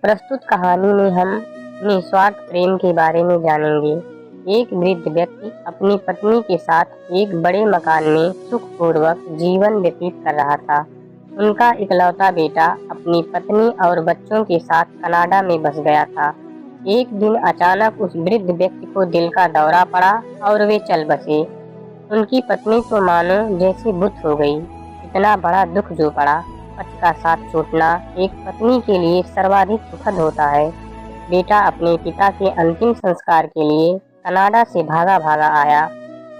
प्रस्तुत कहानी में हम निस्वार्थ प्रेम के बारे में जानेंगे। एक वृद्ध व्यक्ति अपनी पत्नी के साथ एक बड़े मकान में सुखपूर्वक जीवन व्यतीत कर रहा था। उनका इकलौता बेटा अपनी पत्नी और बच्चों के साथ कनाडा में बस गया था। एक दिन अचानक उस वृद्ध व्यक्ति को दिल का दौरा पड़ा और वे चल बसे। उनकी पत्नी तो मानो जैसे बुत हो गई। इतना बड़ा दुख जो पड़ा, पति का साथ छूटना एक पत्नी के लिए सर्वाधिक सुखद होता है। बेटा अपने पिता के अंतिम संस्कार के लिए कनाडा से भागा भागा आया।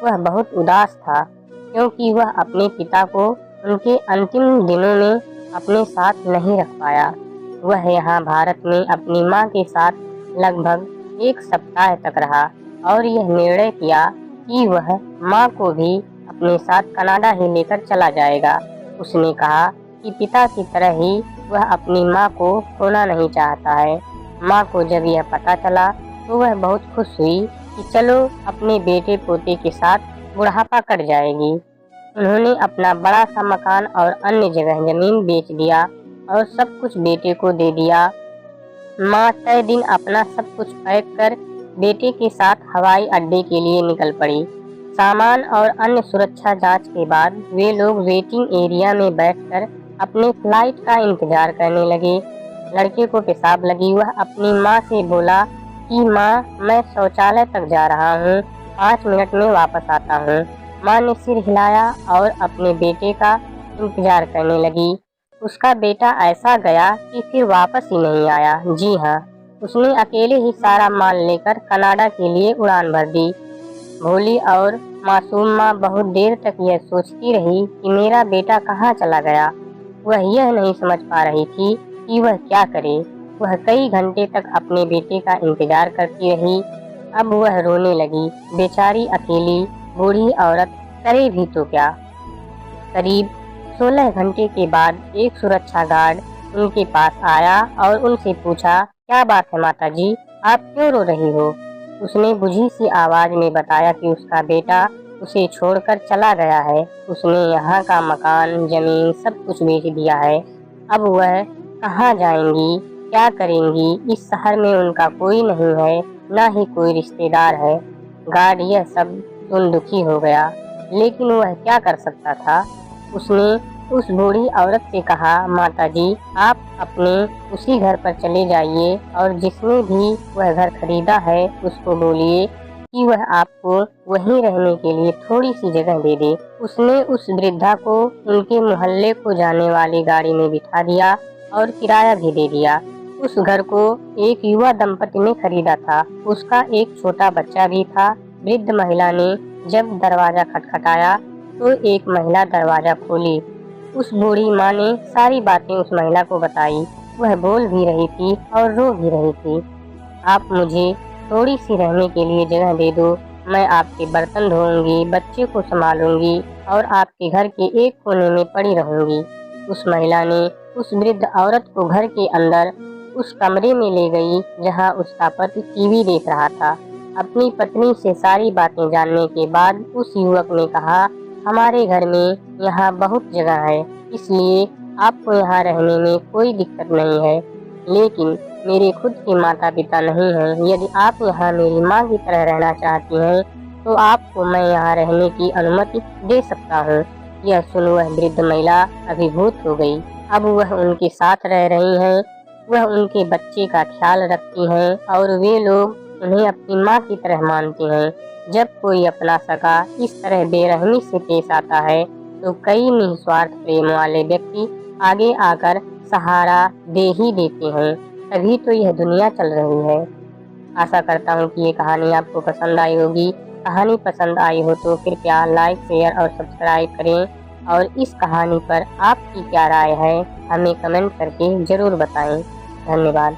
वह बहुत उदास था क्योंकि वह अपने पिता को उनके अंतिम दिनों में अपने साथ नहीं रख पाया। वह यहाँ भारत में अपनी माँ के साथ लगभग एक सप्ताह तक रहा और यह निर्णय किया कि वह माँ को भी अपने साथ कनाडा ही लेकर चला जाएगा। उसने कहा कि पिता की तरह ही वह अपनी माँ को खोना नहीं चाहता है। माँ को जब यह पता चला तो वह बहुत खुश हुई कि चलो अपने बेटे पोते के साथ बुढ़ापा कट जाएगी। उन्होंने अपना बड़ा सा मकान और अन्य जगह जमीन बेच दिया और सब कुछ बेटे को दे दिया। माँ तय दिन अपना सब कुछ पैक कर बेटे के साथ हवाई अड्डे के लिए निकल पड़ी। सामान और अन्य सुरक्षा जांच के बाद वे लोग वेटिंग एरिया में बैठकर अपने फ्लाइट का इंतजार करने लगे। लड़के को पेशाब लगी। वह अपनी माँ से बोला कि माँ, मैं शौचालय तक जा रहा हूँ, 5 मिनट में वापस आता हूँ। माँ ने सिर हिलाया और अपने बेटे का इंतजार करने लगी। उसका बेटा ऐसा गया कि फिर वापस ही नहीं आया। जी हाँ, उसने अकेले ही सारा माल लेकर कनाडा के लिए उड़ान भर दी। भोली और मासूम माँ बहुत देर तक यह सोचती रही कि मेरा बेटा कहाँ चला गया। वह यह नहीं समझ पा रही थी कि वह क्या करे। वह कई घंटे तक अपने बेटे का इंतजार करती रही। अब वह रोने लगी। बेचारी अकेली बूढ़ी औरत करे भी तो क्या। करीब 16 घंटे के बाद एक सुरक्षा गार्ड उनके पास आया और उनसे पूछा, क्या बात है माता जी, आप क्यों रो रही हो। उसने बुझी सी आवाज में बताया कि उसका बेटा उसे छोड़कर चला गया है। उसने यहाँ का मकान जमीन सब कुछ बेच दिया है। अब वह कहाँ जाएंगी, क्या करेंगी। इस शहर में उनका कोई नहीं है, ना ही कोई रिश्तेदार है। गार्ड यह सब सुन दुखी हो गया, लेकिन वह क्या कर सकता था। उसने उस बूढ़ी औरत से कहा, माता जी, आप अपने उसी घर पर चले जाइए और जिसने भी वह घर खरीदा है उसको बोलिए कि वह आपको वहीं रहने के लिए थोड़ी सी जगह दे दे। उसने उस वृद्धा को उनके मोहल्ले को जाने वाली गाड़ी में बिठा दिया और किराया भी दे दिया। उस घर को एक युवा दंपति ने खरीदा था। उसका एक छोटा बच्चा भी था। वृद्ध महिला ने जब दरवाजा खटखटाया तो एक महिला दरवाजा खोली। उस बूढ़ी माँ ने सारी बातें उस महिला को बताई। वह बोल भी रही थी और रो भी रही थी। आप मुझे थोड़ी सी रहने के लिए जगह दे दो। मैं आपके बर्तन धोऊंगी, बच्चे को संभालूंगी और आपके घर के एक कोने में पड़ी रहूंगी। उस महिला ने उस वृद्ध औरत को घर के अंदर उस कमरे में ले गई जहां उसका पति टीवी देख रहा था। अपनी पत्नी से सारी बातें जानने के बाद उस युवक ने कहा, हमारे घर में यहाँ बहुत जगह है, इसलिए आपको यहाँ रहने में कोई दिक्कत नहीं है। लेकिन मेरे खुद के माता पिता नहीं हैं। यदि आप यहाँ मेरी माँ की तरह रहना चाहती हैं तो आपको मैं यहाँ रहने की अनुमति दे सकता हूँ। यह सुन वह वृद्ध महिला अभिभूत हो गई। अब वह उनके साथ रह रही हैं। वह उनके बच्चे का ख्याल रखती हैं और वे लोग उन्हें अपनी माँ की तरह मानते हैं। जब कोई अपना सगा इस तरह बेरहमी से पेश आता है तो कई निस्वार्थ प्रेम वाले व्यक्ति आगे आकर सहारा दे ही देते हैं। तभी तो यह दुनिया चल रही है। आशा करता हूँ कि ये कहानी आपको पसंद आई होगी। कहानी पसंद आई हो तो कृपया लाइक, शेयर और सब्सक्राइब करें और इस कहानी पर आपकी क्या राय है हमें कमेंट करके जरूर बताएं। धन्यवाद।